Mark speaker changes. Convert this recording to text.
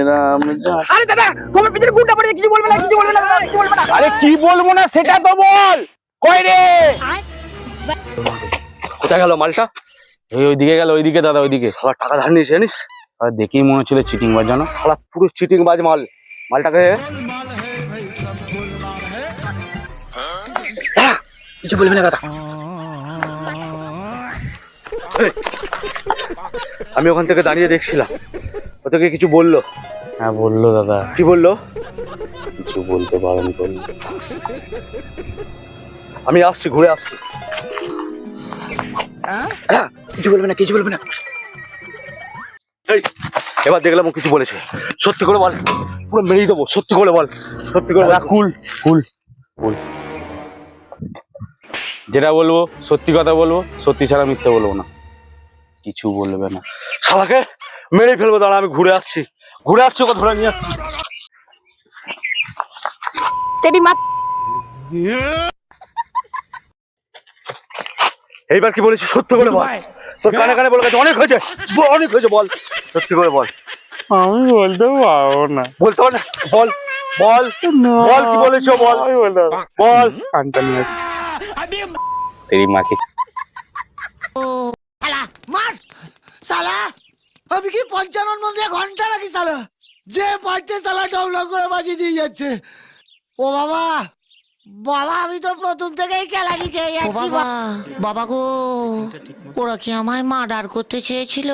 Speaker 1: রাম
Speaker 2: আরে দাদা তোমার পিছনে গুন্ডা পড়ে কিছু বলবে না কিছু বলবে না দাদা, কিছু বলবে না।
Speaker 1: আরে কি বলবো না সেটা তো বল। কই রে?
Speaker 3: কোথায় গেল মালটা?
Speaker 1: ওইদিকে গেল, ওইদিকে দাদা, ওইদিকে।
Speaker 3: শালা টাকা ধার নিয়েছে জানিস?
Speaker 1: আর দেখেই মনে হচ্ছিল চিটিং বাজ জানো।
Speaker 3: শালা পুরো চিটিং বাজ মাল। মালটাকে কিছু বলবি না কথা। আমি ওখান থেকে দাঁড়িয়ে দেখছিলাম, ও তোকে কিছু বললো?
Speaker 1: হ্যাঁ বললো দাদা।
Speaker 3: কি বললো?
Speaker 1: কিছু বলতে বারণ করলো।
Speaker 3: আমি আসছি, ঘুরে আসছি। কিছু বলবে না, কিছু বলবে না। এই, এবার দেখলাম ও কিছু বলেছে। সত্যি করে বল, পুরো মেরেই দেবো। সত্যি করে বল, সত্যি করে বল।
Speaker 1: কুল কুল কুল, যেটা বলবো সত্যি কথা বলবো, সত্যি ছাড়া মিথ্যে বলবো না। কিছু বলবে না।
Speaker 3: শালাকে মেরেই ফেলবো। দাঁড়া, আমি ঘুরে আসছি, ঘুরে আসছি, ওকে ধরে নিয়ে আসছি।
Speaker 2: টেবি মাত
Speaker 3: এইবার কি বলেছিস? সত্যি করে বল। তোর কানে কানে বলে গেছে, অনেক হয়েছে, অনেক হয়েছে, বল সত্যি করে বল।
Speaker 1: আমি বলতে পারবো না।
Speaker 3: বলতে পার না? বল বল বল, কি বলেছো বল, বল।
Speaker 1: তেরি মাকে
Speaker 4: মার সালা, আমি কি 55 মধ্যে ঘন্টা নাকি সালা? যে পারছে সালা ডাউনলোড করে বাজিয়ে দিয়ে যাচ্ছে। ও বাবা, বাবা আমি তো প্রথম থেকেই খেলাটি খেয়ে যাচ্ছি। বাবা গো, ওরা কি আমায় মার্ডার করতে চেয়েছিল?